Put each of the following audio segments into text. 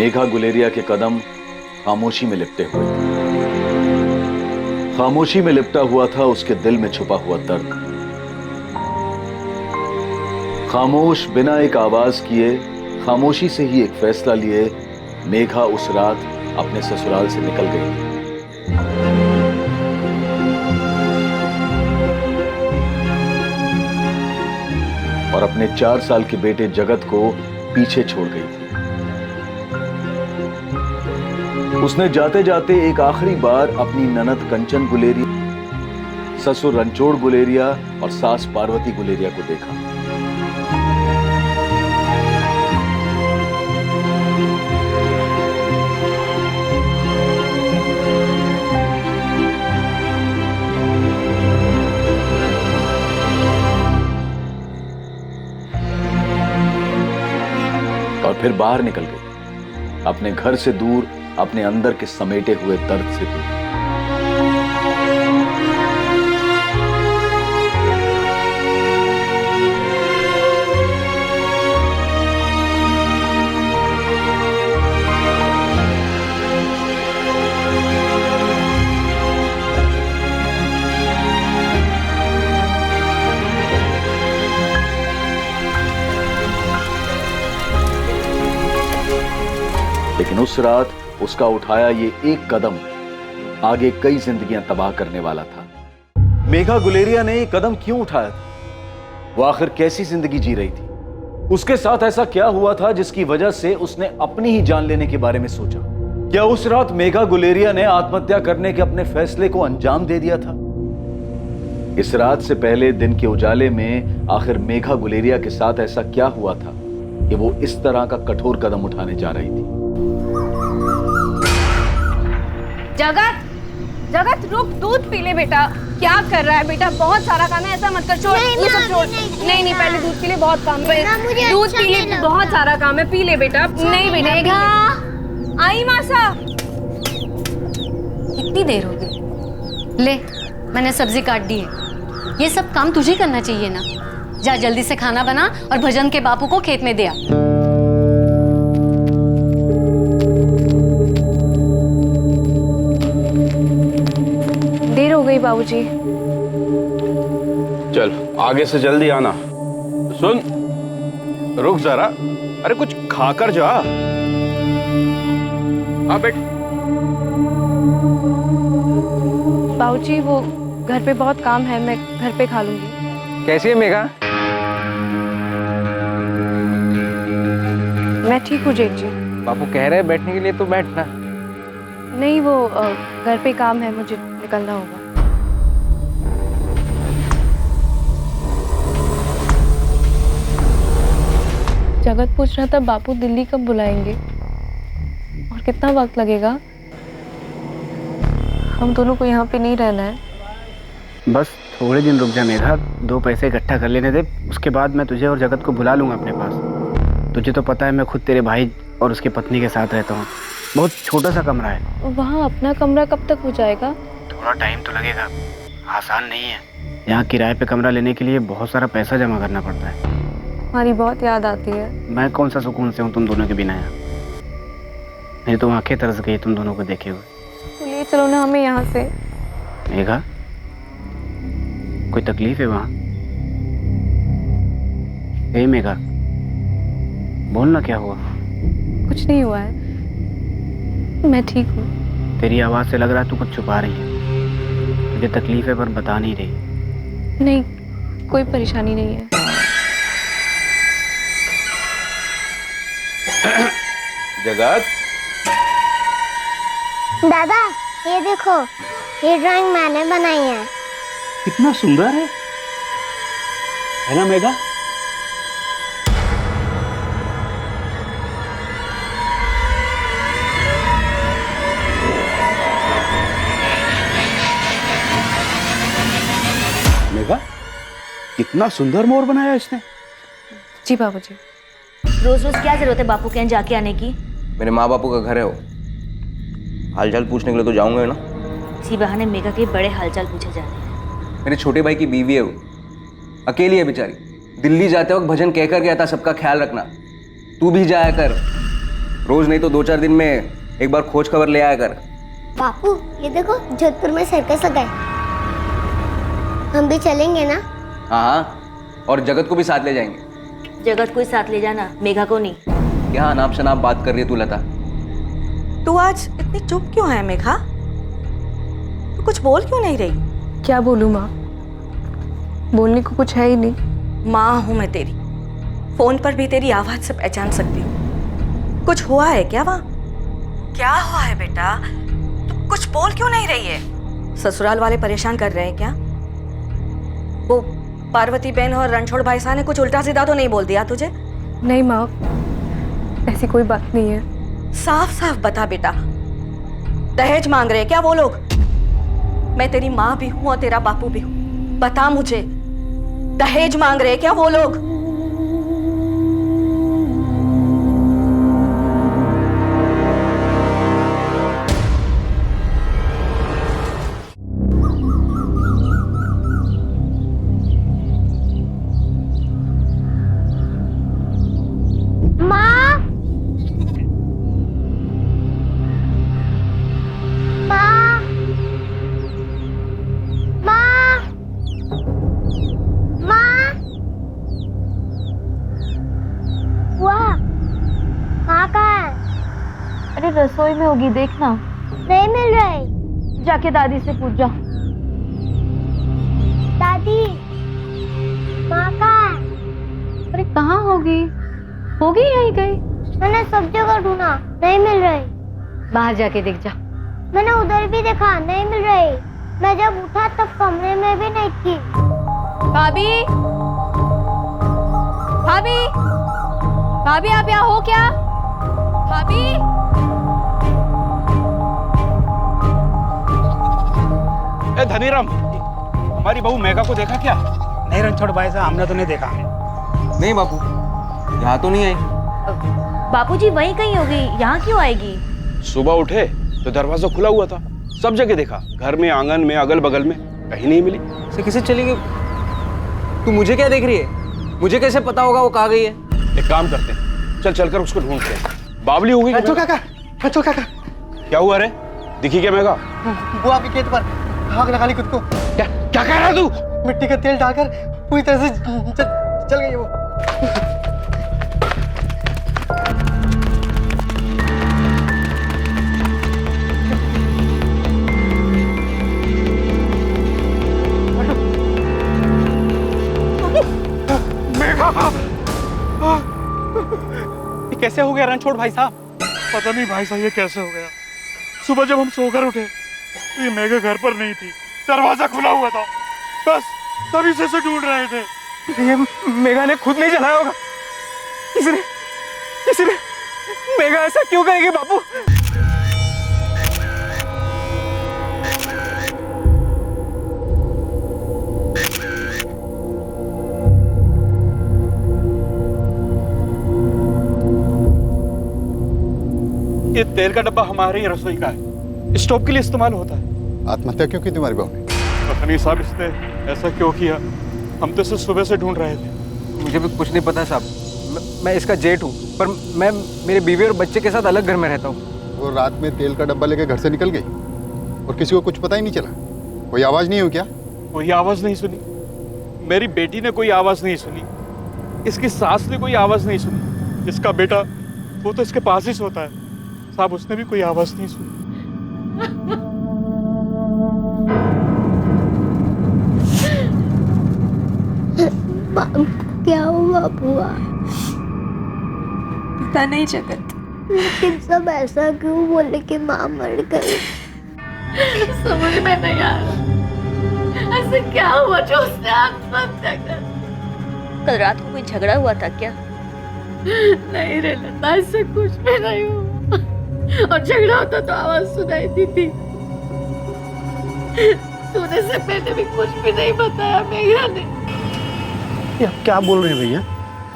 मेघा गुलेरिया के कदम खामोशी में लिपटे हुए थे। खामोशी में लिपटा हुआ था उसके दिल में छुपा हुआ दर्द। खामोश बिना एक आवाज किए, खामोशी से ही एक फैसला लिए मेघा उस रात अपने ससुराल से निकल गई। और अपने 4 साल के बेटे जगत को पीछे छोड़ गई थी। उसने जाते जाते एक आखिरी बार अपनी ननद कंचन गुलेरिया, ससुर रणछोड़ गुलेरिया और सास पार्वती गुलेरिया को देखा। और फिर बाहर निकल गई, अपने घर से दूर, अपने अंदर के समेटे हुए दर्द से दूर। लेकिन उस रात उसका उठाया ये एक कदम आगे कई जिंदगियां तबाह करने वाला था। मेघा गुलेरिया ने ये कदम क्यों उठाया था? वो आखिर कैसी जिंदगी जी रही थी? उसके साथ ऐसा क्या हुआ था जिसकी वजह से उसने अपनी ही जान लेने के बारे में सोचा? क्या उस रात मेघा गुलेरिया ने आत्महत्या करने के अपने फैसले को अंजाम दे दिया था? इस रात से पहले दिन के उजाले में आखिर मेघा गुलेरिया के साथ ऐसा क्या हुआ था कि वो इस तरह का कठोर कदम उठाने जा रही थी? जगत, जगत रुक, दूध पी ले बेटा। क्या कर रहा है बेटा? बहुत सारा काम है, ऐसा मत कर। छोड़, ये सब छोड़। नहीं, पहले दूध पी ले, बहुत काम है। दूध पी ले, बहुत सारा काम है, पी ले बेटा। नहीं बेटा, मेघा, आई मासा। कितनी देर हो गई? ले, मैंने सब्जी काट दी है। ये सब काम तुझे करना चाहिए ना। जा जल्दी से खाना बना और भजन के बापू को खेत में दे आ। देर हो गई बाबूजी। चल आगे से जल्दी आना। सुन, रुक जरा। अरे कुछ खाकर जा। हाँ बेट। बाबूजी वो घर पे बहुत काम है, मैं घर पे खा लूंगी। कैसी है मेघा? मैं ठीक हूँ जेठ जी। बापू कह रहे हैं बैठने के लिए, तो बैठना। नहीं वो घर पे काम है, मुझे निकलना होगा। जगत पूछ रहा था बापू दिल्ली कब बुलाएंगे और कितना वक्त लगेगा? हम दोनों को यहाँ पे नहीं रहना है। बस थोड़े दिन रुक जा मेघा, 2 पैसे इकट्ठा कर लेने दे। उसके बाद मैं तुझे और जगत को बुला लूंगा अपने पास। तुझे तो पता है मैं खुद तेरे भाई और उसकी पत्नी के साथ रहता हूँ। बहुत छोटा सा कमरा है। वहाँ अपना कमरा कब तक हो जाएगा? थोड़ा टाइम तो लगेगा, आसान नहीं है। यहाँ किराए पे कमरा लेने के लिए बहुत सारा पैसा जमा करना पड़ता है। हमारी बहुत याद आती है। मैं कौन सा सुकून से हूँ तुम दोनों के बिना यहाँ। मेरी तो आंखें तरस गई तुम दोनों को देखे हुए। तो ले चलो ना हमें यहाँ से। मेघा, कोई तकलीफ है वहाँ? हे मेघा, बोलना क्या हुआ? कुछ नहीं हुआ है, मैं ठीक हूँ। तेरी आवाज़ से लग रहा है तू कुछ छुपा रही है। मुझे तकलीफ है पर बता नहीं रही। नहीं, कोई परेशानी नहीं है। जगत, दादा ये देखो, ये ड्राइंग मैंने बनाई है। कितना सुंदर है ना मेघा? मेघा, कितना सुंदर मोर बनाया इसने। जी बाबूजी। रोज रोज क्या जरूरत है बापू के यहाँ जाके आने की? मेरे माँ बापू का घर है, वो हालचाल पूछने के लिए तो जाऊंगा ना। इसी बहाने मेघा के बड़े हालचाल पूछे जाते हैं। मेरे छोटे भाई की बीवी है, वो अकेली है बेचारी। दिल्ली जाते वक्त भजन कहकर गया था सबका ख्याल रखना, तू भी जाया कर। रोज नहीं तो 2-4 दिन में एक बार खोज खबर ले आया कर। बापू ये देखो जोधपुर में सर्कस लगा है, हम भी चलेंगे ना? हाँ, और जगत को भी साथ ले जाएंगे। जगत को ही साथ ले जाना, मेघा को नहीं। क्या अनाप शनाप बात कर रही है तू लता? तू आज इतनी चुप क्यों है मेघा? तू कुछ बोल क्यों नहीं रही? क्या बोलूं माँ, बोलने को कुछ है ही नहीं। माँ हूं मैं तेरी, फोन पर भी तेरी आवाज से पहचान सकती हूँ। कुछ हुआ है क्या वहाँ? क्या हुआ है बेटा? तू कुछ बोल क्यों नहीं रही है? ससुराल वाले परेशान कर रहे हैं क्या? वो पार्वती बहन और रणछोड़ भाई साहब ने कुछ उल्टा सीधा तो नहीं बोल दिया तुझे? नहीं माँ, ऐसी कोई बात नहीं है। साफ साफ बता बेटा, दहेज मांग रहे हैं क्या वो लोग? मैं तेरी माँ भी हूं और तेरा बापू भी हूं, बता मुझे, दहेज मांग रहे हैं क्या वो लोग? माँ, माँ, माँ, माँ, वाह, माँ कहाँ है? अरे रसोई में होगी, देखना। नहीं मिल रही। जाके दादी से पूछ जा। दादी, माँ कहाँ है? अरे कहाँ होगी? होगी यहीं कहीं। मैंने सब जगह ढूंढा, नहीं मिल रही। बाहर जाके देख जा। मैंने उधर भी देखा, नहीं मिल रही। मैं जब उठा तब कमरे में भी नहीं थी। भाभी, भाभी, भाभी आप यहाँ हो क्या? भाभी, ए धनीराम, हमारी बहू मेघा को देखा क्या? नहीं रणछोड़ भाई साहब, हमने तो नहीं देखा। नहीं बापू, यहाँ तो नहीं आई। बापूजी वहीं कहीं होगी, यहाँ क्यों आएगी? सुबह उठे तो दरवाजा खुला हुआ था, सब जगह देखा, घर में, आंगन में, अगल बगल में, कहीं नहीं मिली। से किसे चली गई? तू मुझे क्या देख रही है? मुझे कैसे पता होगा वो कहाँ गई है? एक काम करते हैं, चल चलकर उसको ढूंढते हैं। बावली हो गई काका, क्या हुआ रे? दिखी क्या मेघा? वो आपके खेत पर आग लगा ली खुद को। क्या क्या कह रहा है तू? मिट्टी का तेल डालकर पूरी तरह से चल गई वो। ये कैसे हो गया रणछोड़ भाई साहब? पता नहीं भाई साहब ये कैसे हो गया। सुबह जब हम सोकर उठे तो ये मेघा घर पर नहीं थी, दरवाजा खुला हुआ था, बस तभी से ढूंढ रहे थे। ये मेघा ने खुद नहीं जलाया होगा, किसी ने। मेघा ऐसा क्यों करेगी बापू? ये तेल का डब्बा हमारे ही रसोई का है, स्टोव के लिए इस्तेमाल होता है। आत्महत्या क्यों की तुम्हारी बहू ने? पता नहीं साहब इसने ऐसा क्यों किया, हम तो इसे सुबह से ढूंढ रहे थे। मुझे भी कुछ नहीं पता साहब, मैं इसका जेठ हूँ, पर मैं मेरे बीवी और बच्चे के साथ अलग घर में रहता हूँ। वो रात में तेल का डब्बा लेकर घर से निकल गई और किसी को कुछ पता ही नहीं चला? कोई आवाज नहीं हुई क्या? कोई आवाज नहीं सुनी, मेरी बेटी ने कोई आवाज नहीं सुनी, इसकी सास ने कोई आवाज नहीं सुनी, इसका बेटा वो तो इसके पास ही सोता है साहब, उसने भी कोई आवाज नहीं सुनी। क्या हुआ बुआ? पता नहीं जगत, लेकिन सब ऐसा क्यों बोले कि माँ मर गई? समझ में नहीं आ रहा, ऐसे क्या हुआ जो उसने आत्महत्या कर? कल रात को कोई झगड़ा हुआ था क्या? नहीं रे लता, ऐसे कुछ भी नहीं हुआ, और झगड़ा होता तो आवाज सुनाई देती। सोने से पहले भी कुछ भी नहीं बताया मेघा ने। ये आप क्या बोल रहे हैं भैया?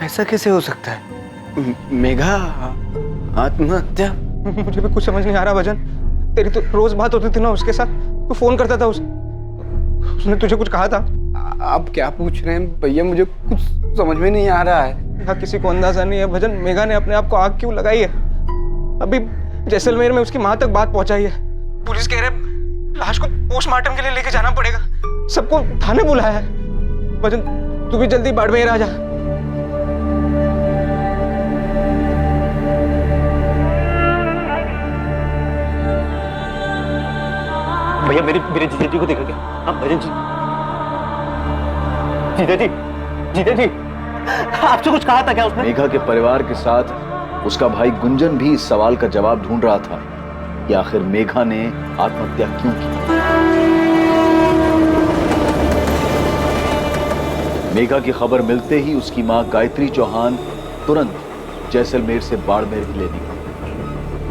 ऐसा कैसे हो सकता है? मेघा आत्महत्या? मुझे भी कुछ समझ नहीं आ रहा भजन। तेरी तो रोज बात होती थी ना उसके साथ, तू फोन करता था उसने तुझे कुछ कहा था? आप क्या पूछ रहे हैं भैया? मुझे कुछ समझ में नहीं आ रहा है। किसी को अंदाजा नहीं है भजन, मेघा ने अपने आप को आग क्यों लगाई है। अभी जैसलमेर में उसकी माँ तक बात पहुंचाई है। पुलिस कह रहे लाश को पोस्टमार्टम के लिए लेके जाना पड़ेगा। सबको थाने बुलाया है। भजन तू भी जल्दी बाड़मेर आ जा। भैया मेरे जीजा जी को देखा क्या? हाँ भजन जी, जीजा जी आपसे कुछ कहा था क्या उसने? मेघा के परिवार के साथ उसका भाई गुंजन भी इस सवाल का जवाब ढूंढ रहा था कि आखिर मेघा ने आत्महत्या क्यों की। मेघा की खबर मिलते ही उसकी मां गायत्री चौहान तुरंत जैसलमेर से बाड़मेर ही ले दी,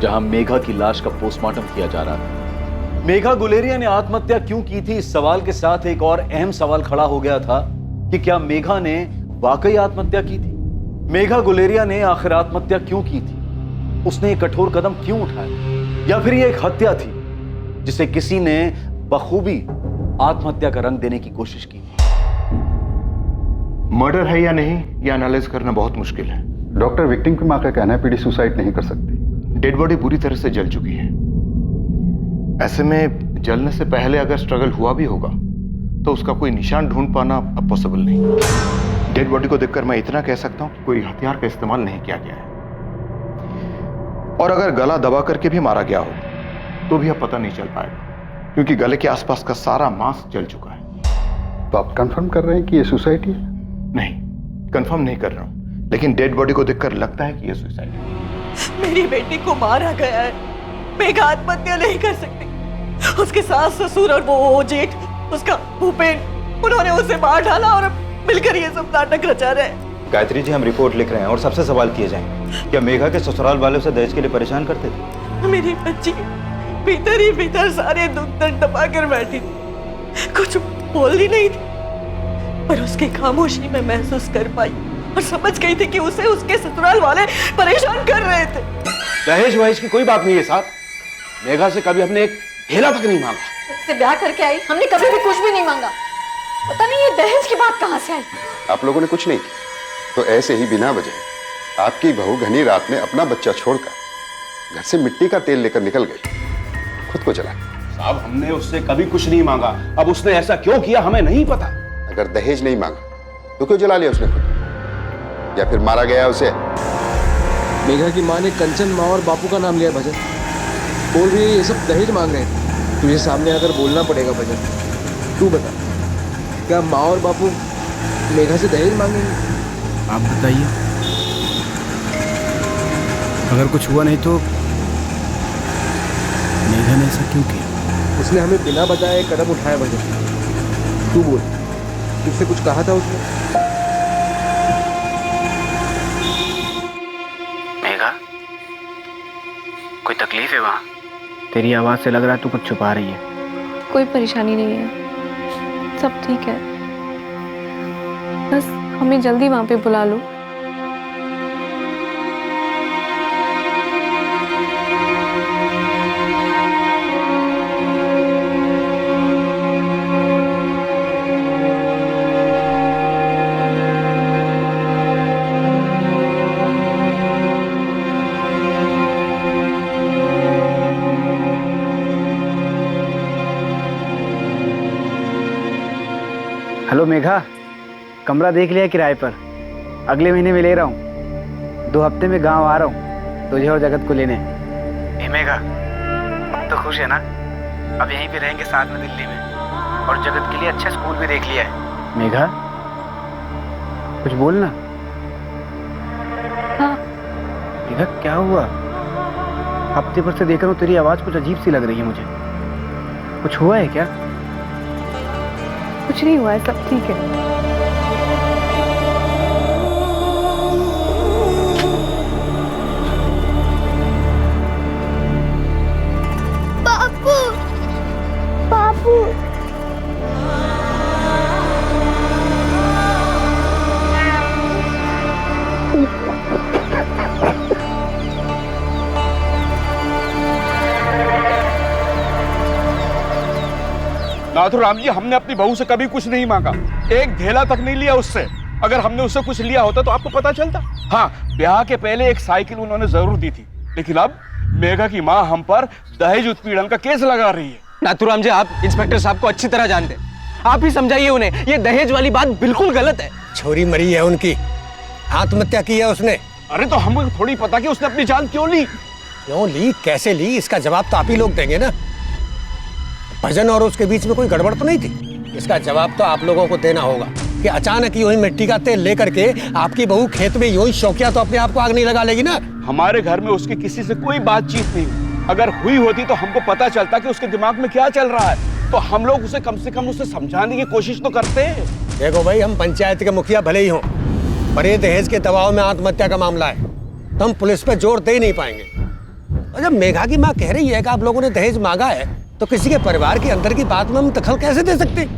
जहां मेघा की लाश का पोस्टमार्टम किया जा रहा था। मेघा गुलेरिया ने आत्महत्या क्यों की थी, इस सवाल के साथ एक और अहम सवाल खड़ा हो गया था कि क्या मेघा ने वाकई आत्महत्या की थी? मेघा गुलेरिया ने आखिर आत्महत्या क्यों की थी? उसने एक कठोर कदम क्यों उठाया? या फिर यह एक हत्या थी जिसे किसी ने बखूबी आत्महत्या का रंग देने की कोशिश की? मर्डर है या नहीं, यह एनालाइज करना बहुत मुश्किल है। डॉक्टर विक्टिम की मां का कहना है पीड़ी सुसाइड नहीं कर सकती। डेड बॉडी पूरी तरह से जल चुकी है। ऐसे में जलने से पहले अगर स्ट्रगल हुआ भी होगा तो उसका कोई निशान ढूंढ पाना अब पॉसिबल नहीं। डेड बॉडी को देखकर मैं इतना कह सकता हूं कि कोई हथियार का इस्तेमाल नहीं किया गया है, और अगर गला दबा करके भी मारा गया हो तो भी अब पता नहीं चल पाएगा, क्योंकि गले के आसपास का सारा मांस जल चुका है। तो आप कंफर्म कर रहे हैं कि यह सुसाइड है? नहीं, कंफर्म नहीं कर रहा हूं, लेकिन डेड बॉडी को देखकर लगता है कि यह सुसाइड है। मेरी बेटी को मारा गया है। मेघा आत्महत्या नहीं कर सकती। उसके सास ससुर और वो जेठ, उसका भूपेन, उन्होंने उसे मार डाला और मिलकर ये सब नाटक रचा रहे हैं। गायत्री जी, हम रिपोर्ट लिख रहे हैं और सबसे सवाल किए जाएंगे। क्या मेघा के ससुराल वाले उसे दहेज के लिए परेशान करते थे? मेरी बच्ची भीतर ही भीतर सारे दुख दर्द दबा कर बैठी थी, कुछ बोलती नहीं थी, पर उसकी खामोशी में महसूस कर पाई और समझ गई थी कि उसे उसके ससुराल वाले परेशान कर रहे थे। दहेज वहेज की कोई बात नहीं है साहब। मेघा से कभी हमने एक ढेला तक नहीं मांगा। से ब्याह करके आई, हमने कभी भी कुछ भी नहीं मांगा। पता नहीं ये दहेज की बात कहां से आई। आप लोगों ने कुछ नहीं किया, तो ऐसे ही बिना वजह आपकी बहू घनी रात में अपना बच्चा छोड़कर घर से मिट्टी का तेल लेकर निकल गई, खुद को जला। साहब हमने उससे कभी कुछ नहीं मांगा, अब उसने ऐसा क्यों किया हमें नहीं पता। अगर दहेज नहीं मांगा तो क्यों जला लिया उसने खुद, या फिर मारा गया उसे? मेघा की माँ ने कंचन माँ और बापू का नाम लिया भजन, बोल रही है ये सब दहेज मांग रहे हैं। तुझे सामने आकर बोलना पड़ेगा भजन। तू बता, क्या माँ और बापू मेघा से दहेज मांगेंगे? आप बताइए। अगर कुछ हुआ नहीं तो मेघा ने ऐसा क्यों किया? उसने हमें बिना बताए कदम उठाया भजन। तू बोल, तुझसे कुछ कहा था उसने? मेघा, कोई तकलीफ है वहाँ? तेरी आवाज से लग रहा है तू कुछ छुपा रही है। कोई परेशानी नहीं है, सब ठीक है। बस हमें जल्दी वहां पे बुला लो। हेलो मेघा, कमरा देख लिया किराए पर? अगले महीने में ले रहा हूँ। 2 हफ्ते में गांव आ रहा हूँ तुझे और जगत को लेने। ए मेघा, अब तो खुश है ना? अब यहीं पे रहेंगे साथ में दिल्ली में, और जगत के लिए अच्छा स्कूल भी देख लिया है। मेघा, कुछ बोलना। हाँ। मेघा क्या हुआ? हफ्ते भर से देख रहा हूँ तेरी आवाज कुछ अजीब सी लग रही है मुझे। कुछ हुआ है क्या? कुछ नहीं हुआ है, सब ठीक है। बापू, बापू। नाथुराम जी, हमने अपनी बहू से कभी कुछ नहीं मांगा, एक ढेला तक नहीं लिया उससे। अगर हमने उससे कुछ लिया होता तो आपको पता चलता। हाँ, ब्याह के पहले एक साइकिल उन्होंने जरूर दी थी, लेकिन अब मेघा की माँ हम पर दहेज उत्पीड़न का केस लगा रही है। नाथूराम जी, आप इंस्पेक्टर साहब को अच्छी तरह जानते हैं, आप ही समझाइए उन्हें, ये दहेज वाली बात बिल्कुल गलत है। छोरी मरी है उनकी, आत्महत्या की है उसने। अरे तो हमको थोड़ी पता कि उसने अपनी जान क्यों ली। क्यों ली, कैसे ली, इसका जवाब तो आप ही लोग देंगे ना। भजन और उसके बीच में कोई गड़बड़ तो नहीं थी? इसका जवाब तो आप लोगों को देना होगा कि अचानक यूं ही मिट्टी का तेल लेकर के आपकी बहू खेत में यूं ही शौकिया तो अपने आप को आग नहीं लगा लेगी ना। हमारे घर में उसकी किसी से कोई बातचीत नहीं हुई। अगर हुई होती तो हमको पता चलता कि उसके दिमाग में क्या चल रहा है, तो हम लोग उसे कम से कम उसे समझाने की कोशिश तो करते हैं। देखो भाई, हम पंचायत के मुखिया भले ही हों, पर ये दहेज के दबाव में आत्महत्या का मामला है तो हम पुलिस पे जोर दे ही नहीं पाएंगे। और जब मेघा की माँ कह रही है कि आप लोगों ने दहेज मांगा है, तो किसी के परिवार के अंदर की बात में हम दखल कैसे दे सकते?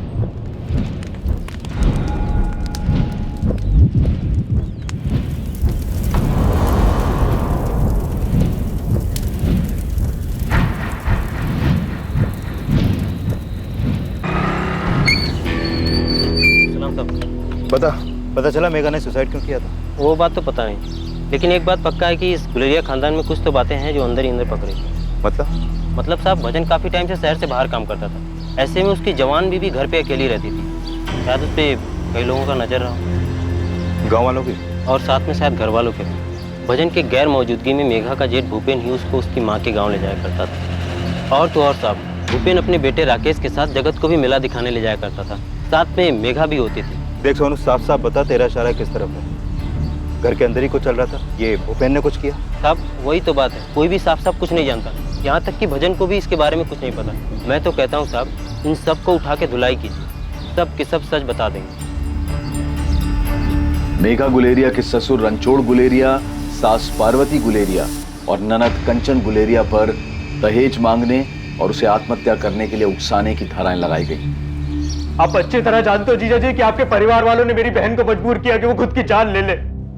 पता चला मेघा ने सुसाइड क्यों किया था? वो बात तो पता नहीं, लेकिन एक बात पक्का है कि इस गुलेरिया खानदान में कुछ तो बातें हैं जो अंदर ही अंदर पकड़ी। मतलब साहब, भजन काफी टाइम से शहर से बाहर काम करता था। ऐसे में उसकी जवान बीवी घर पे अकेली रहती थी। शायद उस पे कई लोगों का नजर रहा, गाँव वालों की, और साथ में शायद घर वालों के भी। भजन के गैर मौजूदगी में मेघा का जेठ भूपेन ही उसको उसकी माँ के गाँव ले जाया करता था। और तो और साहब, भूपेन अपने बेटे राकेश के साथ जगत को भी मेला दिखाने ले जाया करता था। साथ में मेघा भी होती थी। देख सोनू, साफ साफ बता, तेरा इशारा किस तरफ है? घर के अंदर ही कुछ चल रहा था? ये भूपेन ने कुछ किया? साहब वही तो बात है, कोई भी साफ साफ कुछ नहीं जानता, यहाँ तक कि भजन को भी इसके बारे में कुछ नहीं पता। मैं तो कहता हूँ साहब, इन सब को उठा के धुलाई कीजिए, सब के सब सच बता देंगे। मेघा गुलेरिया के ससुर रणछोड़ गुलेरिया, सास पार्वती गुलेरिया और ननद कंचन गुलेरिया पर दहेज मांगने और उसे आत्महत्या करने के लिए उकसाने की धाराएं लगाई गई। आप अच्छी तरह जानते हो जीजा जी कि आपके परिवार वालों ने मेरी बहन को मजबूर किया कि वो खुद की जान ले ले।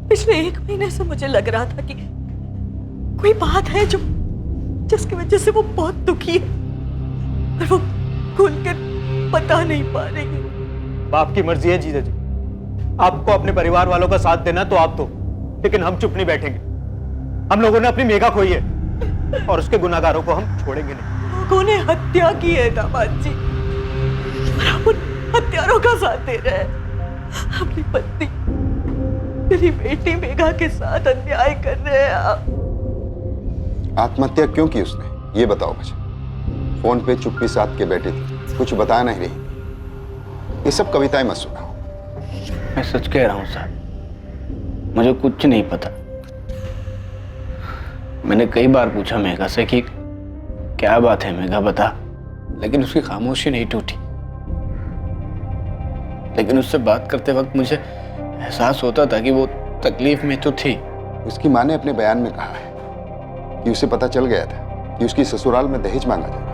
पिछले 1 महीने से मुझे लग रहा था कि कोई बात है जो जिसकी वजह से वो बहुत दुखी है, और वो खुलकर बता नहीं पा रही है। बाप की मर्जी है जीजा जी, आपको अपने परिवार वालों का साथ देना तो आप दो, लेकिन हम चुप नहीं बैठेंगे। हम लोगों ने अपनी मेघा खोई है और उसके गुनाहगारों को हम छोड़ेंगे नहीं। लोगों ने हत्या की है दामाद जी, और आप उन हत्यारों का साथ दे रहे हैं। अपनी पत्नी, मेरी बेटी मेघा के साथ अन्याय कर रहे हैं आप। आत्महत्या क्यों की उसने, ये बताओ मुझे। फोन पे चुप्पी साध के बैठी थी, कुछ बता नहीं रही। ये सब कविताएं मत सुनाओ। मैं सच कह रहा हूँ साहब, मुझे कुछ नहीं पता। मैंने कई बार पूछा मेघा से कि क्या बात है मेघा बता, लेकिन उसकी खामोशी नहीं टूटी। लेकिन उससे बात करते वक्त मुझे एहसास होता था कि वो तकलीफ में तो थी। उसकी माँ ने अपने बयान में कहा है कि उसे पता चल गया था कि उसकी ससुराल में दहेज मांगा जा रहा है।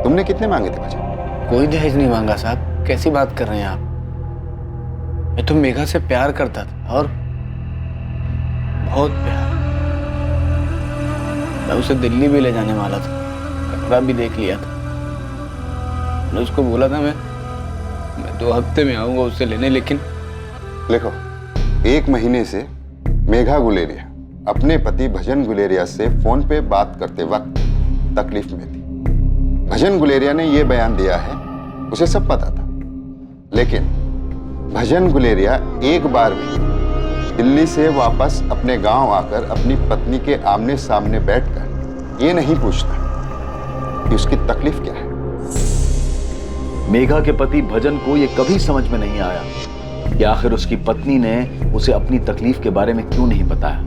तुमने कितने मांगे थे भजन? कोई दहेज नहीं मांगा साहब, कैसी बात कर रहे हैं आप? मैं तो मेघा से प्यार करता था, और बहुत प्यार। मैं उसे दिल्ली भी ले जाने वाला था, कमरा भी देख लिया था। मैंने उसको बोला था मैं 2 हफ्ते में आऊंगा उससे लेने, लेकिन देखो, 1 महीने से मेघा गुलेरिया अपने पति भजन गुलेरिया से फोन पे बात करते वक्त तकलीफ में थी। भजन गुलेरिया ने यह बयान दिया है, उसे सब पता था। लेकिन भजन गुलेरिया एक बार भी दिल्ली से वापस अपने गांव आकर अपनी पत्नी के आमने सामने बैठकर ये नहीं पूछता कि उसकी तकलीफ क्या है। मेघा के पति भजन को यह कभी समझ में नहीं आया कि आखिर उसकी पत्नी ने उसे अपनी तकलीफ के बारे में क्यों नहीं बताया।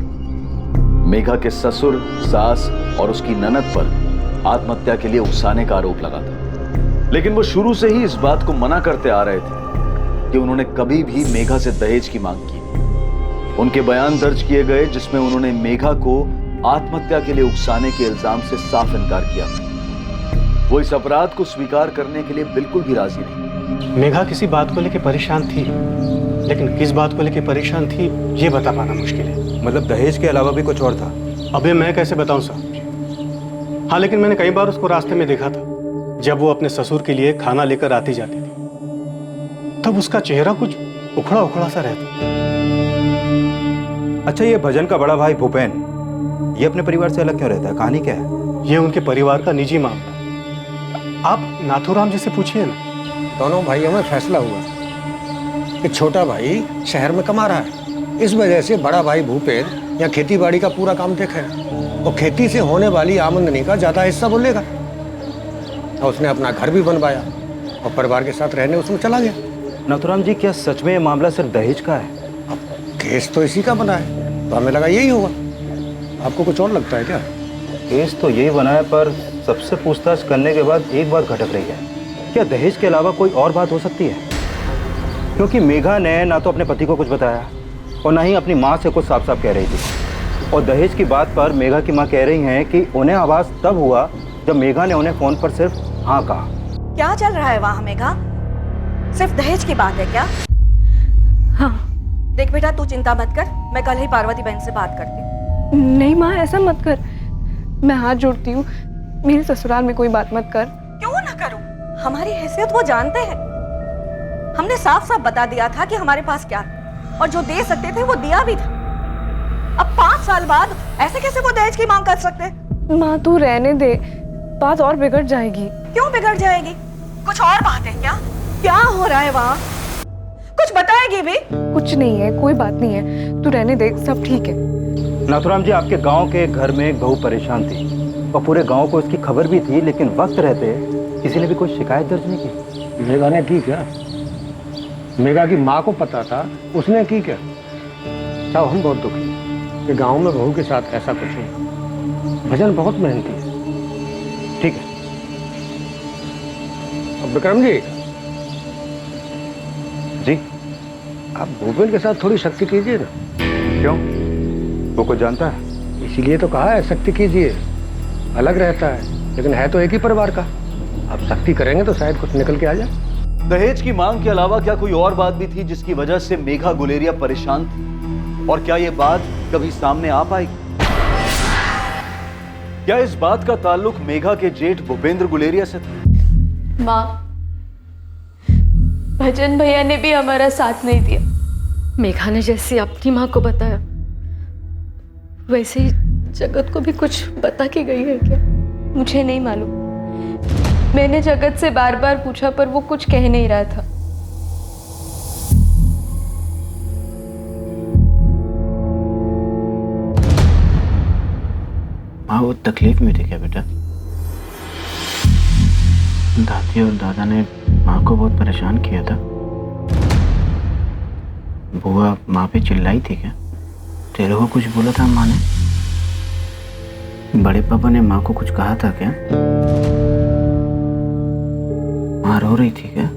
मेघा के ससुर, सास और उसकी ननद पर आत्महत्या के लिए उकसाने का आरोप लगा था, लेकिन वो शुरू से ही इस बात को मना करते आ रहे थे कि उन्होंने कभी भी मेघा से दहेज की मांग की। उनके बयान दर्ज किए गए जिसमें उन्होंने मेघा को आत्महत्या के लिए उकसाने के इल्जाम से साफ इनकार किया। वो इस अपराध को स्वीकार करने के लिए बिल्कुल भी राजी नहीं। मेघा किसी बात को लेकर परेशान थी, लेकिन किस बात को लेकर परेशान थी ये बता पाना मुश्किल है। मतलब दहेज के अलावा भी कुछ और था? अबे मैं कैसे बताऊं साहब। हाँ, लेकिन मैंने कई बार उसको रास्ते में देखा था, जब वो अपने ससुर के लिए खाना लेकर आती जाती थी, तब उसका चेहरा कुछ उखड़ा उखड़ा सा रहता। अच्छा, ये भजन का बड़ा भाई भूपेन, ये अपने परिवार से अलग क्यों रहता है? कहानी क्या है? ये उनके परिवार का निजी मामला है। आप नाथूराम जी से पूछिए ना। दोनों भाइयों में फैसला हुआ कि छोटा भाई शहर में कमा रहा है, इस वजह से बड़ा भाई भूपेंद्र यहाँ खेती बाड़ी का पूरा काम देखेगा और खेती से होने वाली आमदनी का ज्यादा हिस्सा वो लेगा। और उसने अपना घर भी बनवाया और परिवार के साथ रहने उसमें चला गया। नाथूराम जी, क्या सच में ये मामला सिर्फ दहेज का है? अब केस तो इसी का बना है, तो हमें लगा यही होगा। आपको कुछ और लगता है क्या? केस तो यही बना है, पर सबसे पूछताछ करने के बाद एक बात खटक रही है। क्या दहेज के अलावा कोई और बात हो सकती है? क्योंकि मेघा ने ना तो अपने पति को कुछ बताया और ना ही अपनी माँ से कुछ साफ साफ कह रही थी। और दहेज की बात पर मेघा की माँ कह रही हैं कि उन्हें आवाज़ तब हुआ जब मेघा ने उन्हें फ़ोन पर सिर्फ हाँ कहा। क्या चल रहा है वहाँ मेघा? सिर्फ दहेज की बात है क्या? हाँ। देख बेटा, तू चिंता मत कर, मैं कल ही पार्वती बहन से बात करती हूँ। नहीं माँ, ऐसा मत कर, मैं हाथ जोड़ती हूँ, मेरे ससुराल में कोई बात मत कर। क्यों ना करूँ? हमारी हैसियत वो जानते हैं। हमने साफ साफ बता दिया था कि हमारे पास क्या था और जो दे सकते थे वो दिया भी था। अब 5 साल बाद ऐसे कैसे वो दहेज की मांग कर सकते? माँ तू रहने दे, बात और बिगड़ जाएगी। क्यों बिगड़ जाएगी? कुछ और बात है क्या? क्या हो रहा है वहाँ? कुछ बताएगी भी? कुछ नहीं है, कोई बात नहीं है, तू रहने दे, सब ठीक है। नाथूराम जी, आपके गांव के घर में एक बहू परेशान थी और पूरे गांव को इसकी खबर भी थी, लेकिन वक्त रहते किसी ने भी कोई शिकायत दर्ज नहीं की। मेघा ने की क्या? मेघा की माँ को पता था, उसने की क्या? साहब, हम बहुत दुखी हैं कि गांव में बहू के साथ ऐसा कुछ हो। भजन बहुत मेहनती है। ठीक है। अब विक्रम जी जी, आप भूपेंद्र के साथ थोड़ी सख्ती कीजिए ना। क्यों? वो कुछ जानता है? इसीलिए तो कहा है सख्ती कीजिए। अलग रहता है लेकिन है तो एक ही परिवार का। आप सख्ती करेंगे तो शायद कुछ निकल के आ जाए। दहेज की मांग के अलावा क्या कोई और बात भी थी जिसकी वजह से मेघा गुलेरिया परेशान थी? और क्या ये बात कभी सामने आ पाएगी? क्या इस बात का ताल्लुक मेघा के जेठ भूपेंद्र गुलेरिया से था? माँ, भजन भैया ने भी हमारा साथ नहीं दिया। मेघा ने जैसे अपनी माँ को बताया, वैसे ही जगत को भी कुछ बता के गई है क्या? मुझे नहीं मालूम। मैंने जगत से बार बार पूछा पर वो कुछ कह नहीं रहा था। माँ वो तकलीफ में थी क्या बेटा? दादी और दादा ने माँ को बहुत परेशान किया था। बुआ माँ पे चिल्लाई थी क्या? तेरे को कुछ बोला था माँ ने? बड़े पापा ने माँ को कुछ कहा था क्या? माँ रो रही थी क्या?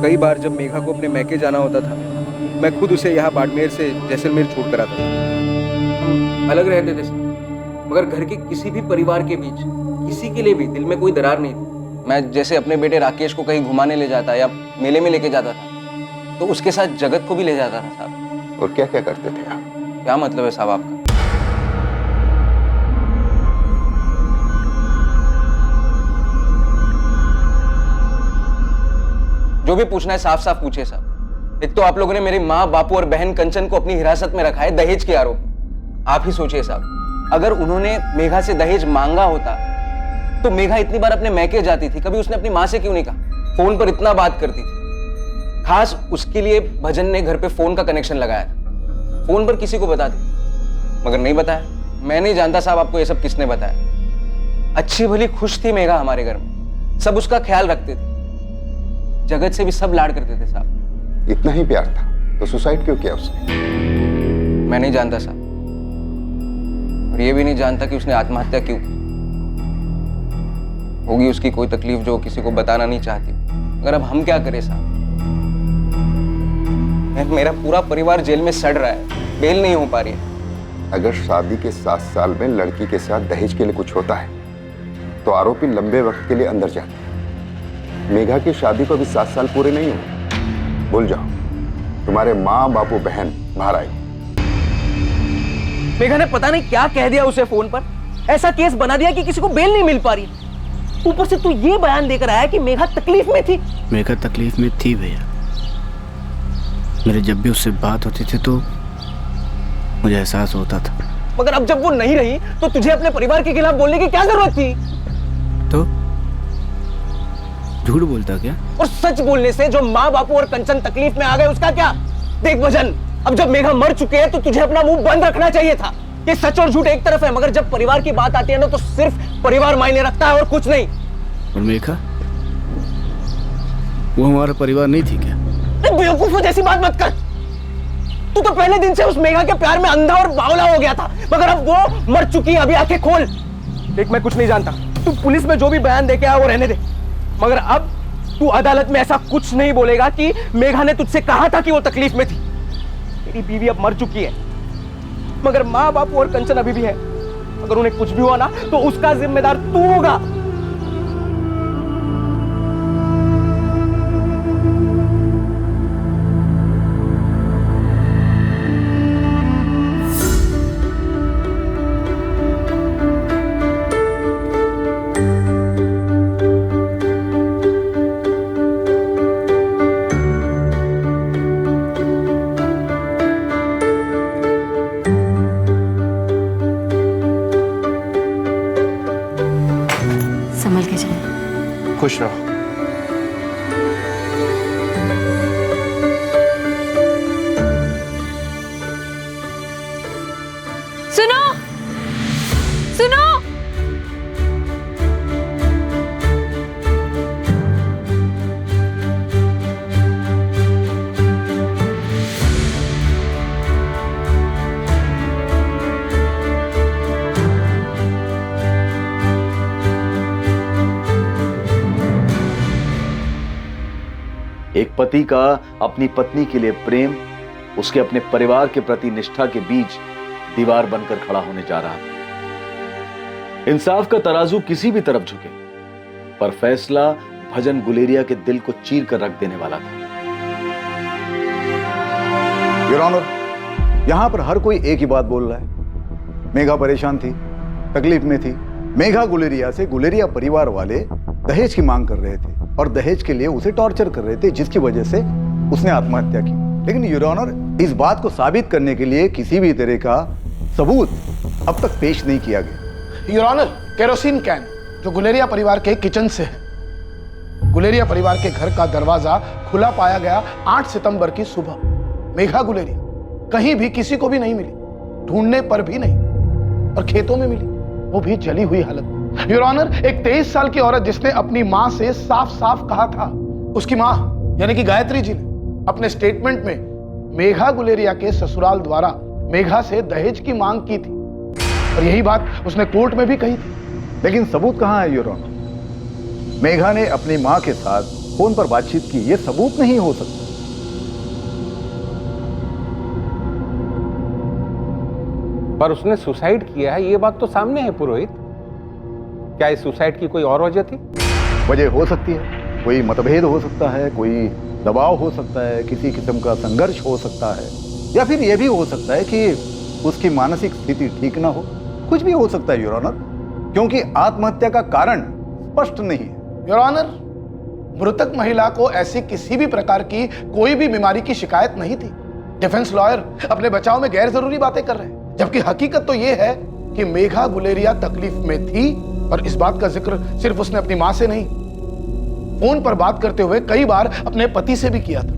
कई बार जब मेघा को अपने मैके जाना होता था, मैं खुद उसे यहाँ बाड़मेर से जैसलमेर छोड़ कर आता था। अलग रहते थे मगर घर के किसी भी परिवार के बीच किसी के लिए भी दिल में कोई दरार नहीं थी। मैं जैसे अपने बेटे राकेश को कहीं घुमाने ले जाता या मेले में लेके जाता था तो उसके साथ जगत को भी ले जाता था साहब। और क्या क्या करते थे आप? क्या मतलब है साहब आपका? जो भी पूछना है साफ साफ पूछिए साहब। एक तो आप लोगों ने मेरी माँ, बापू और बहन कंचन को अपनी हिरासत में रखा है दहेज के आरोप में। आप ही सोचिए साहब, अगर उन्होंने मेघा से दहेज मांगा होता तो मेघा इतनी बार अपने मैके जाती थी, कभी उसने अपनी माँ से क्यों नहीं कहा? फोन पर इतना बात करती थी। खास उसके लिए भजन ने घर पे फोन का कनेक्शन लगाया था। फोन पर किसी को बता दी मगर नहीं बताया। मैं नहीं जानता साहब आपको ये सब किसने बताया। अच्छी भली खुश थी मेघा हमारे घर में, सब उसका ख्याल रखते थे, जगत से भी सब लाड करते थे साहब। इतना ही प्यार था तो सुसाइड क्यों किया उसने? मैं नहीं जानता साहब, और ये भी नहीं जानता कि उसने आत्महत्या क्यों की। होगी उसकी कोई तकलीफ जो किसी को बताना नहीं चाहती, मगर अब हम क्या करें साहब? मेरा पूरा परिवार जेल में सड़ रहा है, बेल नहीं हो पा रही है। अगर शादी के 7 साल में लड़की के साथ दहेज के लिए कुछ होता है तो आरोपी लंबे वक्त के लिए अंदर जाते हैं। मेघा की शादी को अभी 7 साल पूरे नहीं हुए। भूल जाओ, तुम्हारे माँ, बापू, बहन बाहर आई। मेघा ने पता नहीं क्या कह दिया उसे फोन पर, ऐसा केस बना दिया कि किसी को बेल नहीं मिल पा रही। ऊपर से तू ये बयान देकर आया कि मेघा तकलीफ में थी। मेघा तकलीफ में थी भैया, मेरे जब भी उससे बात होती थी तो मुझे एहसास होता था। मगर अब जब वो नहीं रही तो तुझे अपने परिवार के खिलाफ बोलने की क्या जरूरत थी? तो झूठ बोलता क्या? और सच बोलने से जो माँ बापू और कंचन तकलीफ में आ गए उसका क्या? देख भजन, अब जब मेघा मर चुके हैं तो तुझे अपना मुंह बंद रखना चाहिए था। ये सच और झूठ एक तरफ है, मगर जब परिवार की बात आती है ना तो सिर्फ परिवार मायने रखता है और कुछ नहीं। और मेघा, वो हमारा परिवार नहीं थी क्या? बेवकूफों जैसी बात मत कर। तू तो पहले दिन से उस मेघा के प्यार में अंधा और बावला हो गया था, मगर अब वो मर चुकी है। अभी आंखें खोल। देख, मैं कुछ नहीं जानता, तू पुलिस में जो भी बयान दे के आया वो रहने दे, मगर अब तू अदालत में ऐसा कुछ नहीं बोलेगा कि मेघा ने तुझसे कहा था कि वो तकलीफ में थी। तेरी बीवी अब मर चुकी है, मगर माँ बापू और कंचन अभी भी है। अगर उन्हें कुछ भी हुआ ना तो उसका जिम्मेदार तू होगा। संभल के चलो। खुश रहो। सुनो, सुनो। एक पति का अपनी पत्नी के लिए प्रेम, उसके अपने परिवार के प्रति निष्ठा के बीच दीवार बनकर खड़ा होने जा रहा था। इंसाफ का तराजू किसी भी तरफ झुके, पर फैसला भजन गुलेरिया के दिल को चीर कर रख देने वाला था। योर ऑनर, यहां पर हर कोई एक ही बात बोल रहा है। मेघा परेशान थी, तकलीफ में थी। मेघा गुलेरिया से गुलेरिया परिवार वाले दहेज की मांग कर रहे थे और दहेज के लिए उसे टॉर्चर कर रहे थे, जिसकी वजह से उसने आत्महत्या की। लेकिन योर ऑनर, इस बात को साबित करने के लिए किसी भी तरह का सबूत अब तक पेश नहीं किया गया। योर ऑनर, केरोसिन कैन जो गुलेरिया परिवार के किचन से है। गुलेरिया परिवार के घर का दरवाजा खुला पाया गया 8 सितंबर की सुबह। मेघा गुलेरिया कहीं भी किसी को भी नहीं मिली, ढूंढने पर भी नहीं, और खेतों में मिली, वो भी जली हुई हालत में। योर ऑनर, एक 23 साल की औरत जिसने अपनी मां से साफ साफ कहा था, उसकी मां यानी कि गायत्री जी ने अपने स्टेटमेंट में मेघा गुलेरिया के ससुराल द्वारा मेघा से दहेज की मांग की थी, और यही बात उसने कोर्ट में भी कही थी। लेकिन सबूत कहां है योर ऑनर? मेघा ने अपनी मां के साथ फोन पर बातचीत की, यह सबूत नहीं हो सकता। पर उसने सुसाइड किया है, ये बात तो सामने है पुरोहित। क्या इस सुसाइड की कोई और वजह थी? वजह हो सकती है, कोई मतभेद हो सकता है, कोई दबाव हो सकता है, किसी किस्म का संघर्ष हो सकता है, या फिर यह भी हो सकता है कि उसकी मानसिक स्थिति ठीक ना हो। कुछ भी हो सकता है योर ऑनर, क्योंकि आत्महत्या का कारण स्पष्ट नहीं है। योर ऑनर, मृतक महिला को ऐसी किसी भी प्रकार की कोई भी बीमारी की शिकायत नहीं थी। डिफेंस लॉयर अपने बचाव में गैर जरूरी बातें कर रहे हैं, जबकि हकीकत तो यह है कि मेघा गुलेरिया तकलीफ में थी, और इस बात का जिक्र सिर्फ उसने अपनी मां से नहीं, फोन पर बात करते हुए कई बार अपने पति से भी किया था।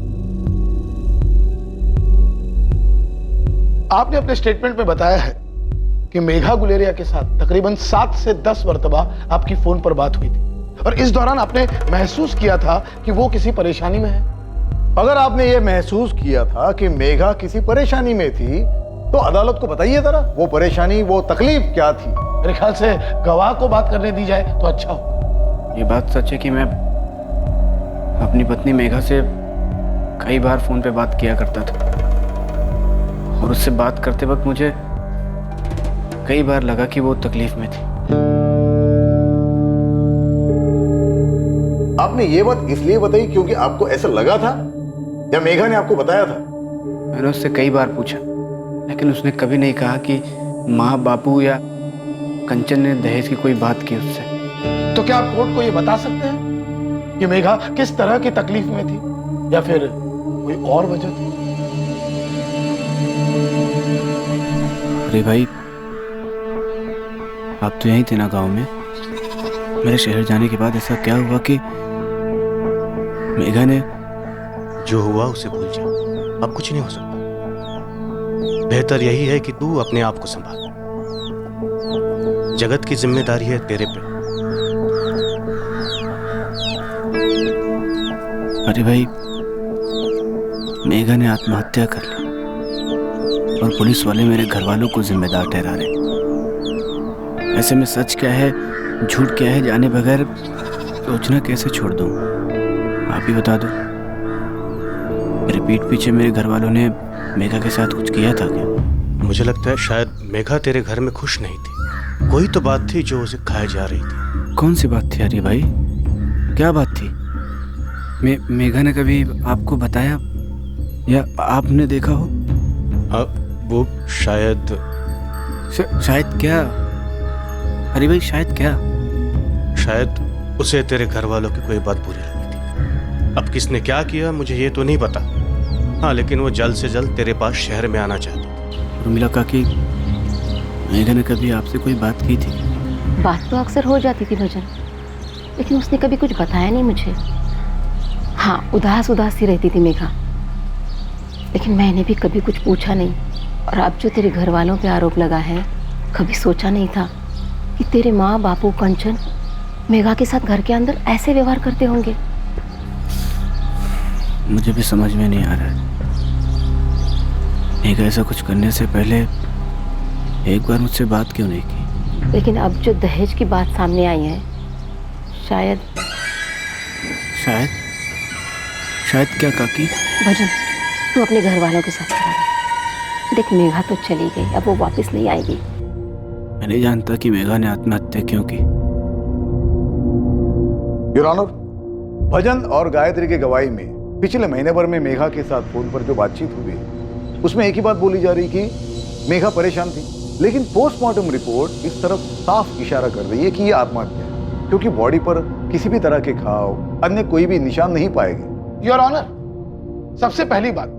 आपने अपने स्टेटमेंट में बताया है कि मेघा गुलेरिया के साथ तकरीबन 7 से 10 मरतबा आपकी फोन पर बात हुई थी, और इस दौरान आपने महसूस किया था कि वो किसी परेशानी में है। अगर आपने ये महसूस किया था कि मेघा किसी परेशानी में थी, तो अदालत को बताइए जरा, वो परेशानी, वो तकलीफ क्या थी? मेरे ख्याल से गवाह को बात करने दी जाए तो अच्छा हो। ये बात सच है कि मैं अपनी पत्नी मेघा से कई बार फोन पे बात किया करता था, और उससे बात करते वक्त मुझे कई बार लगा कि वो तकलीफ में थी। आपने ये बात इसलिए बताई क्योंकि आपको ऐसा लगा था, या मेघा ने आपको बताया था? मैंने उससे कई बार पूछा, लेकिन उसने कभी नहीं कहा कि माँ बापू या कंचन ने दहेज की कोई बात की उससे। तो क्या आप कोर्ट को ये बता सकते हैं कि मेघा किस तरह की तकलीफ में थी, या फिर कोई और वजह थी? अरे भाई, आप तो यहीं थे ना गांव में? मेरे शहर जाने के बाद ऐसा क्या हुआ कि मेघा ने... जो हुआ उसे भूल जा, अब कुछ नहीं हो सकता। बेहतर यही है कि तू अपने आप को संभाल। जगत की जिम्मेदारी है तेरे पे। अरे भाई, मेघा ने आत्महत्या कर ली और पुलिस वाले मेरे घर वालों को जिम्मेदार ठहरा रहे। ऐसे में सच क्या है झूठ क्या है जाने बगैर सोचना कैसे छोड़ दूं? आप ही बता दो। मेरे पीठ पीछे मेरे घर वालों ने मेघा के साथ कुछ किया था क्या? मुझे लगता है शायद मेघा तेरे घर में खुश नहीं थी। कोई तो बात थी जो उसे खाए जा रही थी। कौन सी बात थी अरे भाई? क्या बात थी? मेघा ने कभी आपको बताया या आपने देखा हो? वो शायद शायद क्या? अरे भाई शायद क्या? शायद उसे तेरे घर वालों की कोई बात बुरी लगी थी। अब किसने क्या किया मुझे ये तो नहीं पता। हाँ, लेकिन वो जल्द से जल्द तेरे पास शहर में आना चाहती थी। उर्मिला काकी, मेघा ने कभी आपसे कोई बात की थी? बात तो अक्सर हो जाती थी भजन, लेकिन उसने कभी कुछ बताया नहीं मुझे। हाँ, उदास उदास सी रहती थी मेघा, लेकिन मैंने भी कभी कुछ पूछा नहीं। और अब जो तेरे घर वालों पे आरोप लगा है, कभी सोचा नहीं था कि तेरे माँ बापू कंचन मेघा के साथ घर के अंदर ऐसे व्यवहार करते होंगे। मुझे भी समझ में नहीं आ रहा है। मेघा ऐसा कुछ करने से पहले एक बार मुझसे बात क्यों नहीं की? लेकिन अब जो दहेज की बात सामने आई है, शायद शायद शायद क्या काकी? भजन, तू अपने घर वालों के साथ रह। देख, मेघा तो चली गई, अब वो वापस नहीं आएगी। मैं नहीं जानता कि मेघा ने आत्महत्या क्यों की। योर ऑनर, भजन और गायत्री की गवाही में पिछले महीने भर में मेघा के साथ फोन पर जो बातचीत हुई उसमें एक ही बात बोली जा रही कि मेघा परेशान थी, लेकिन पोस्टमार्टम रिपोर्ट इस तरफ साफ इशारा कर रही है कि ये आत्महत्या है, क्योंकि बॉडी पर किसी भी तरह के घाव, अन्य कोई भी निशान नहीं पाए गए। योर ऑनर, सबसे पहली बात,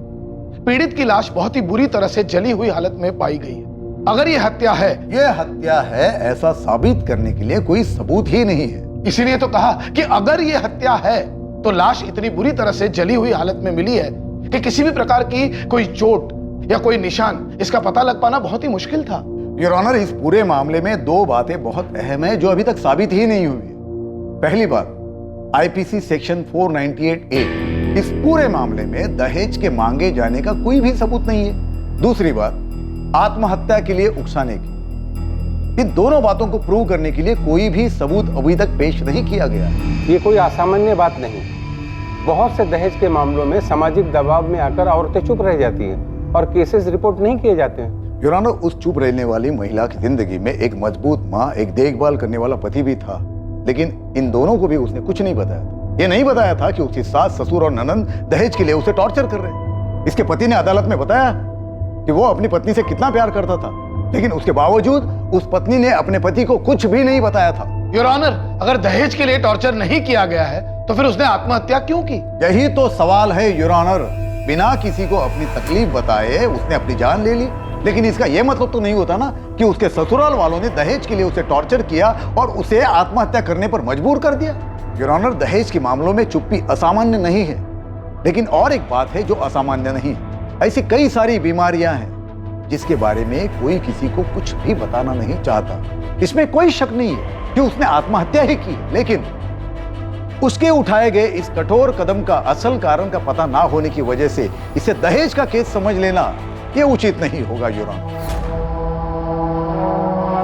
पीड़ित की लाश बहुत ही बुरी तरह से जली हुई हालत में पाई गई है। अगर ये हत्या है ऐसा साबित करने के लिए कोई सबूत ही नहीं है। इसीलिए तो कहा कि अगर ये हत्या है तो लाश इतनी बुरी तरह से जली हुई हालत में मिली है कि किसी भी प्रकार की कोई चोट या कोई निशान इसका पता लग पाना बहुत ही मुश्किल था। योर ऑनर, इस पूरे मामले में दो बातें बहुत अहम है जो अभी तक साबित ही नहीं हुई है। पहली बात, आईपीसी सेक्शन 498A इस पूरे मामले में दहेज के मांगे जाने का कोई भी सबूत नहीं है। दूसरी बात, आत्महत्या के लिए उकसाने की। इन दोनों बातों को प्रूव करने के लिए कोई भी सबूत अभी तक पेश नहीं किया गया। ये कोई असामान्य बात नहीं। बहुत से दहेज के मामलों में सामाजिक दबाव में आकर औरतें चुप रह जाती हैं और केसेस रिपोर्ट नहीं किए जाते हैं। योर ऑनर, उस चुप रहने वाली महिला की जिंदगी में एक मजबूत माँ, एक देखभाल करने वाला पति भी था, लेकिन इन दोनों को भी उसने कुछ नहीं बताया था। ये नहीं बताया था कि उसकी सास, ससुर और ननंद दहेज के लिए उसे टॉर्चर कर रहे हैं। इसके पति ने अदालत में बताया कि वो अपनी पत्नी से कितना प्यार करता था, लेकिन उसके बावजूद उस पत्नी ने अपने पति को कुछ भी नहीं बताया था। योर ऑनर, अगर दहेज के लिए टॉर्चर नहीं किया गया है तो फिर उसने आत्महत्या क्यों की? यही तो सवाल है योर ऑनर। बिना किसी को अपनी तकलीफ बताए उसने अपनी जान ले ली, लेकिन इसका यह मतलब तो नहीं होता ना कि उसके ससुराल वालों ने दहेज के लिए उसे टॉर्चर किया और उसे आत्महत्या करने पर मजबूर कर दिया। योर ऑनर, दहेज के मामलों में चुप्पी असामान्य नहीं है, लेकिन और एक बात है जो असामान्य नहीं है। ऐसी कई सारी बीमारियां हैं जिसके बारे में कोई किसी को कुछ भी बताना नहीं चाहता। इसमें कोई शक नहीं है कि उसने आत्महत्या ही की, लेकिन उसके उठाए गए इस कठोर कदम का असल कारण का पता ना होने की वजह से इसे दहेज का केस समझ लेना यह उचित नहीं होगा। योर ऑनर,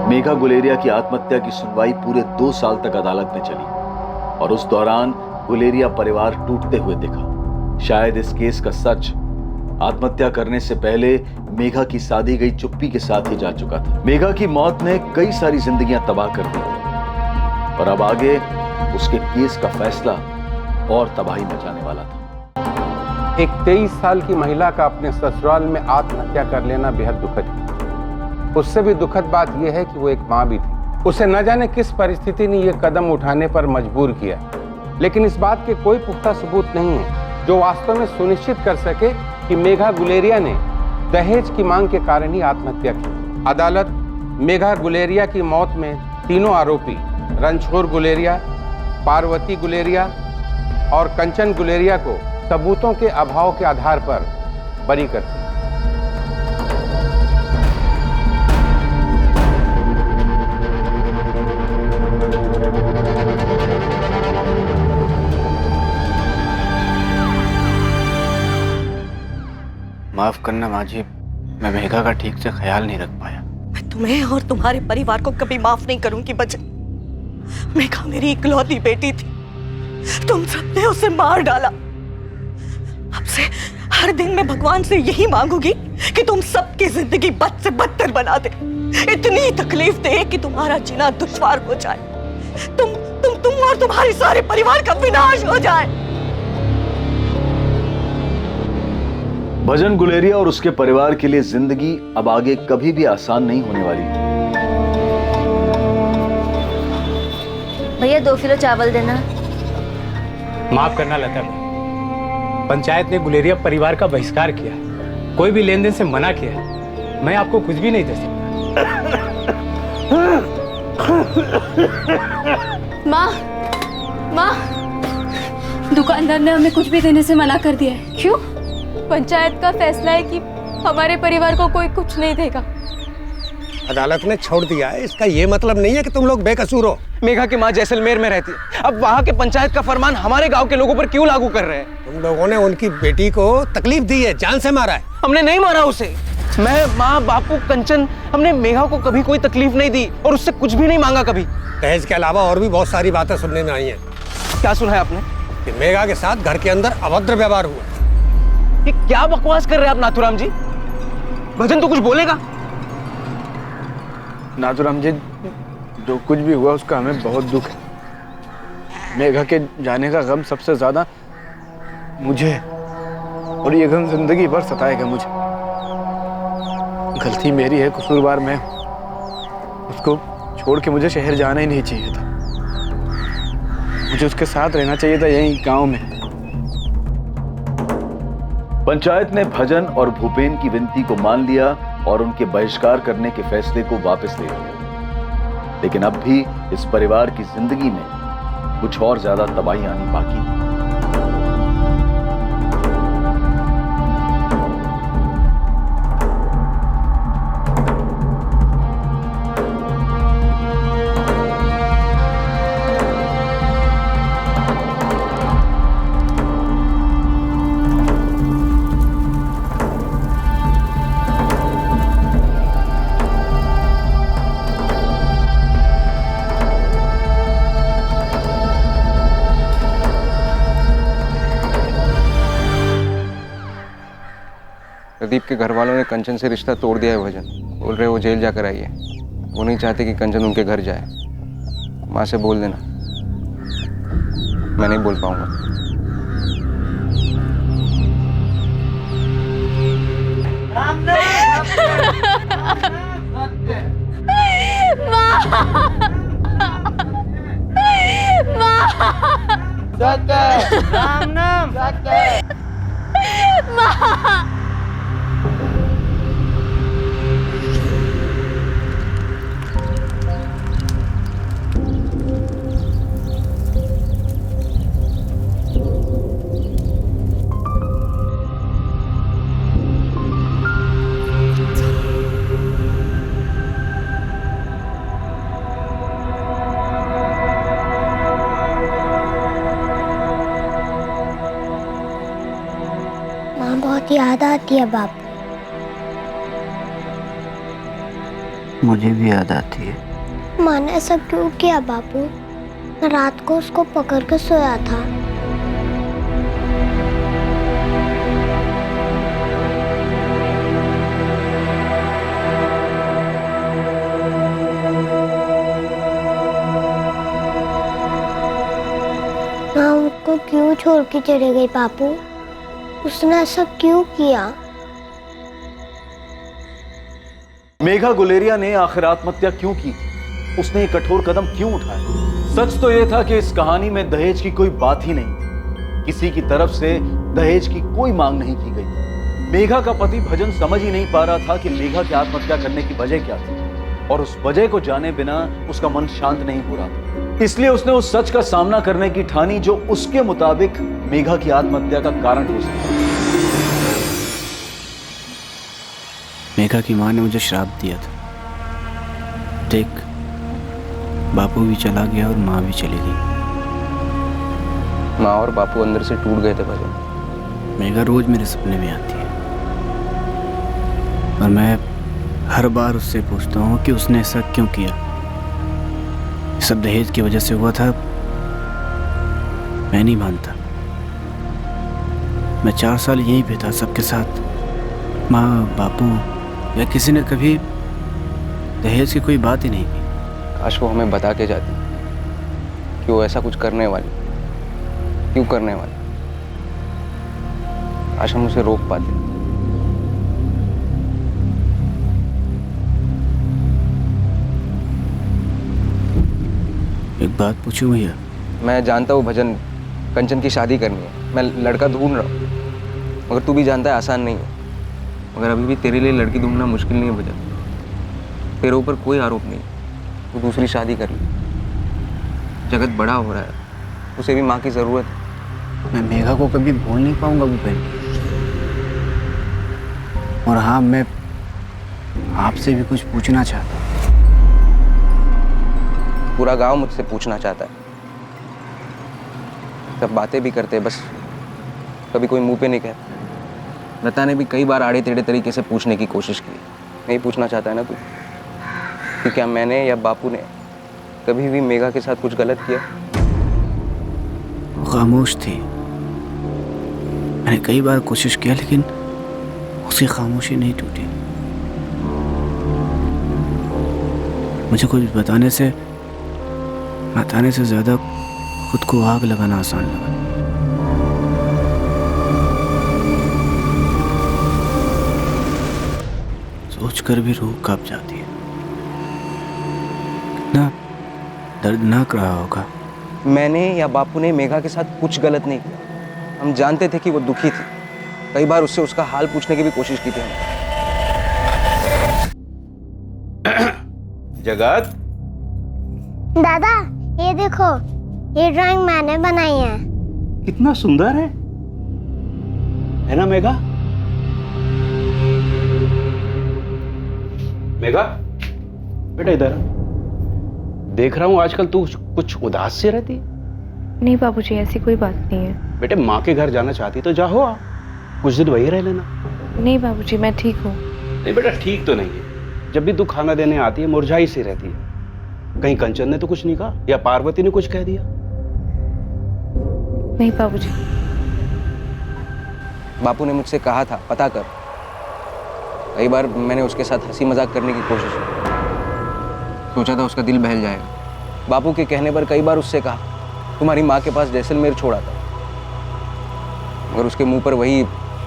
मेघा गुलेरिया की आत्महत्या की सुनवाई पूरे 2 साल तक अदालत में चली और उस दौरान गुलेरिया परिवार टूटते हुए दिखा। शायद इस केस का सच आत्महत्या करने से पहले मेघा की साधी गई चुप्पी के साथ ही जा चुका था। मेघा की मौत ने कई सारी जिंदगियां तबाह कर दी और अब आगे उसके केस का फैसला और तबाही मचाने वाला था। एक 23 साल की महिला का अपने ससुराल में आत्महत्या कर लेना बेहद दुखद है। उससे भी दुखद बात यह है कि वो एक मां भी थी। उसे न जाने किस परिस्थिति ने यह कदम उठाने पर मजबूर किया, लेकिन इस बात के कोई पुख्ता सबूत नहीं है जो वास्तव में सुनिश्चित कर सके कि मेघा गुलेरिया ने दहेज की मांग के कारण ही आत्महत्या की। अदालत मेघा गुलेरिया की मौत में तीनों आरोपी रणछोड़ गुलेरिया, पार्वती गुलेरिया और कंचन गुलेरिया को सबूतों के अभाव के आधार पर बरी करती है। माफ करना माँ जी, मैं मेघा का ठीक से ख्याल नहीं रख पाया। मैं तुम्हें और तुम्हारे परिवार को कभी माफ नहीं करूंगी भजन। मेघा मेरी इकलौती बेटी थी, तुम सबने उसे मार डाला। अब से हर दिन मैं भगवान से यही मांगूंगी कि तुम सबकी जिंदगी बद से बदतर बना दे, इतनी तकलीफ दे कि तुम्हारा जीना दुश्वार हो जाए, तुम और तुम्हारे सारे परिवार का विनाश हो जाए। भजन गुलेरिया और उसके परिवार के लिए जिंदगी अब आगे कभी भी आसान नहीं होने वाली। भैया 2 किलो चावल देना। माफ करना लता, पंचायत ने गुलेरिया परिवार का बहिष्कार किया, कोई भी लेन देन से मना किया। मैं आपको कुछ भी नहीं दे सकता। माँ, दुकानदार ने हमें कुछ भी देने से मना कर दिया है। क्यों? पंचायत का फैसला है कि हमारे परिवार को कोई कुछ नहीं देगा। अदालत ने छोड़ दिया है, इसका ये मतलब नहीं है कि तुम लोग बेकसूर हो। मेघा की माँ जैसलमेर में रहती है, अब वहाँ के पंचायत का फरमान हमारे गांव के लोगों पर क्यों लागू कर रहे हैं? तुम लोगों ने उनकी बेटी को तकलीफ दी है, जान से मारा है। हमने नहीं मारा उसे। मैं, माँ, बापू, कंचन, हमने मेघा को कभी कोई तकलीफ नहीं दी और उससे कुछ भी नहीं मांगा कभी। दहेज के अलावा और भी बहुत सारी बातें सुनने में आई हैं। क्या सुना है आपने? कि मेघा के साथ घर के अंदर अभद्र व्यवहार हुआ। ये क्या बकवास कर रहे हैं आप नाथुराम जी? भजन तो कुछ बोलेगा। नाथुराम जी, जो कुछ भी हुआ उसका हमें बहुत दुख है। मेघा के जाने का गम सबसे ज्यादा मुझे, और ये गम जिंदगी भर सताएगा मुझे। गलती मेरी है, कसूरवार मैं। उसको छोड़ के मुझे शहर जाना ही नहीं चाहिए था, मुझे उसके साथ रहना चाहिए था यहीं गांव में। पंचायत ने भजन और भूपेन की विनती को मान लिया और उनके बहिष्कार करने के फैसले को वापस ले लिया। लेकिन अब भी इस परिवार की जिंदगी में कुछ और ज्यादा तबाही आनी बाकी थी। प्रदीप के घर वालों ने कंचन से रिश्ता तोड़ दिया है भजन। बोल रहे वो जेल जाकर आई है, वो नहीं चाहते कि कंचन उनके घर जाए। माँ से बोल देना, मैं नहीं बोल पाऊंगा। राम नाम बहुत याद आती है बापू। मुझे भी याद आती है। माँ ने ऐसा क्यों किया बापू? मैं रात को उसको पकड़ के सोया था। माँ उसको क्यों छोड़ के चले गई बापू? उसने ऐसा क्यों किया? मेघा गुलेरिया ने आखिर आत्महत्या क्यों की? उसने ये कठोर कदम क्यों उठाया? सच तो यह था कि इस कहानी में दहेज की कोई बात ही नहीं, किसी की तरफ से दहेज की कोई मांग नहीं की गई। मेघा का पति भजन समझ ही नहीं पा रहा था कि मेघा की आत्महत्या करने की वजह क्या थी, और उस वजह को जाने बिना उसका मन शांत नहीं हो रहा था। इसलिए उसने उस सच का सामना करने की ठानी जो उसके मुताबिक मेघा की आत्महत्या का कारण हो सकता है। मेघा की माँ ने मुझे श्राप दिया था। देख, बापू भी चला गया और माँ भी चली गई। माँ और बापू अंदर से टूट गए थे भजन। मेघा रोज मेरे सपने में आती है और मैं हर बार उससे पूछता हूँ कि उसने ऐसा क्यों किया। सब दहेज की वजह से हुआ था। मैं नहीं मानता। मैं 4 साल यहीं पे था सबके साथ। माँ, बापू या किसी ने कभी दहेज की कोई बात ही नहीं की। काश वो हमें बता के जाती कि वो ऐसा कुछ करने वाली, क्यों करने वाली। काश हम उसे रोक पाते। एक बात पूछूं भैया? मैं जानता हूँ भजन, कंचन की शादी करनी है, मैं लड़का ढूंढ रहा हूँ, मगर तू भी जानता है आसान नहीं है। मगर अभी भी तेरे लिए लड़की ढूंढना मुश्किल नहीं है भजन। तेरे ऊपर कोई आरोप नहीं, तू दूसरी शादी कर ले। जगत बड़ा हो रहा है, उसे भी माँ की जरूरत है। मैं मेघा को कभी भूल नहीं पाऊंगा भूपेन। और हाँ, मैं आपसे भी कुछ पूछना चाहता हूँ। पूरा गांव मुझसे पूछना चाहता है। सब बातें भी करते हैं, बस कभी कोई मुंह पे नहीं कहता। लता ने भी कई बार आड़े टेढ़े तरीके से पूछने की कोशिश की। नहीं पूछना चाहता है ना तू कि क्या मैंने या बापू ने कभी भी मेघा के साथ कुछ गलत किया? वो खामोश थी। मैंने कई बार कोशिश किया लेकिन उसकी खामोशी नहीं टूटी। मुझे कुछ बताने से ज्यादा खुद को आग लगाना आसान लगा। सोचकर भी रूह कांप जाती है। कितना दर्दनाक रहा होगा। मैंने या बापू ने मेघा के साथ कुछ गलत नहीं किया। हम जानते थे कि वो दुखी थी। कई बार उससे उसका हाल पूछने की भी कोशिश की थी हमने। जगत, दादा ये देखो, ये ड्राइंग मैंने बनाई है। कितना सुंदर है ना मेघा? मेघा बेटा इधर देख रहा हूँ आजकल तू कुछ उदास सी रहती। नहीं बाबूजी, ऐसी कोई बात नहीं है। बेटे माँ के घर जाना चाहती तो जा हो, कुछ दिन वही रह लेना। नहीं बाबूजी, मैं ठीक हूँ। नहीं बेटा, ठीक तो नहीं है। जब भी तू खाना देने आती है मुरझाई सी रहती है। कहीं कंचन ने तो कुछ नहीं कहा या पार्वती ने कुछ कह दिया? नहीं बाबूजी। बापू ने मुझसे कहा था पता कर। कई बार मैंने उसके साथ हंसी मजाक करने की कोशिश की। सोचा था उसका दिल बहल जाएगा। बापू के कहने पर कई बार उससे कहा तुम्हारी माँ के पास जैसलमेर छोड़ा था, मगर उसके मुंह पर वही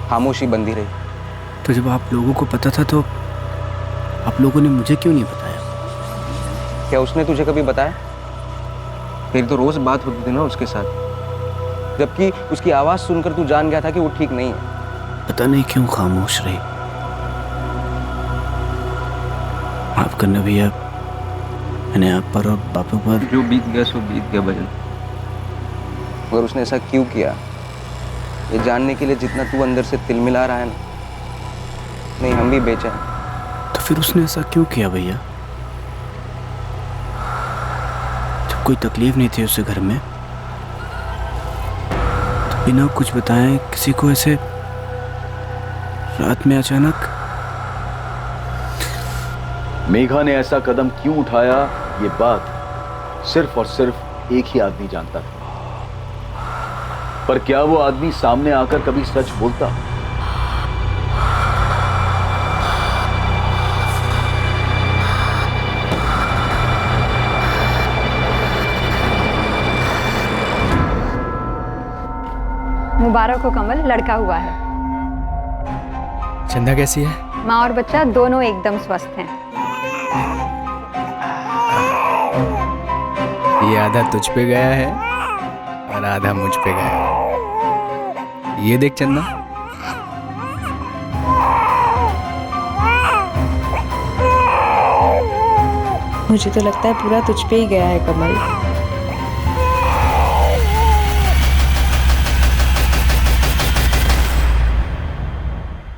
खामोशी बंधी रही। तो जब आप लोगों को पता था तो आप लोगों ने मुझे क्यों नहीं बताया? क्या उसने तुझे कभी बताया? फिर तो रोज बात होती थी ना उसके साथ, जबकि उसकी आवाज सुनकर तू जान गया था कि वो ठीक नहीं है। पता नहीं क्यों खामोश रही। माफ करना भैया, मैंने आप पर और बापू पर जो बीत गया सो बीत गया भजन। मगर उसने ऐसा क्यों किया, ये जानने के लिए जितना तू अंदर से तिलमिला रहा है ना, नहीं हम भी बेचैन। तो फिर उसने ऐसा क्यों किया भैया? जब कोई तकलीफ नहीं थी उसे घर में, तो बिना कुछ बताए किसी को ऐसे रात में अचानक। मेघा ने ऐसा कदम क्यों उठाया, ये बात सिर्फ और सिर्फ एक ही आदमी जानता था। पर क्या वो आदमी सामने आकर कभी सच बोलता? मुबारक हो कमल, लड़का हुआ है। चंदा कैसी है? माँ और बच्चा दोनों एकदम स्वस्थ हैं। ये आधा तुझ पे गया है और आधा मुझ पे गया है। ये देख चंदा, मुझे तो लगता है पूरा तुझ पे ही गया है कमल।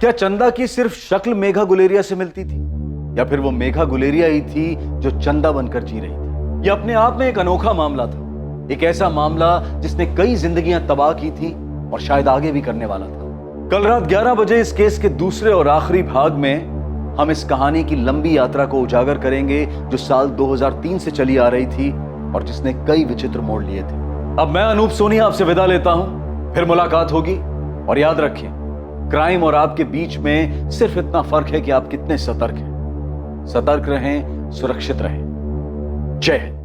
क्या चंदा की सिर्फ शक्ल मेघा गुलेरिया से मिलती थी, या फिर वो मेघा गुलेरिया ही थी जो चंदा बनकर जी रही थी? यह अपने आप में एक अनोखा मामला था, एक ऐसा मामला जिसने कई जिंदगियां तबाह की थी और शायद आगे भी करने वाला था। कल रात 11 बजे इस केस के दूसरे और आखिरी भाग में हम इस कहानी की लंबी यात्रा को उजागर करेंगे जो साल 2003 से चली आ रही थी और जिसने कई विचित्र मोड़ लिए थे। अब मैं अनूप सोनिया आपसे विदा लेता हूं, फिर मुलाकात होगी। और याद रखें, क्राइम और आपके बीच में सिर्फ इतना फर्क है कि आप कितने सतर्क हैं। सतर्क रहें, सुरक्षित रहें। जय हिंद।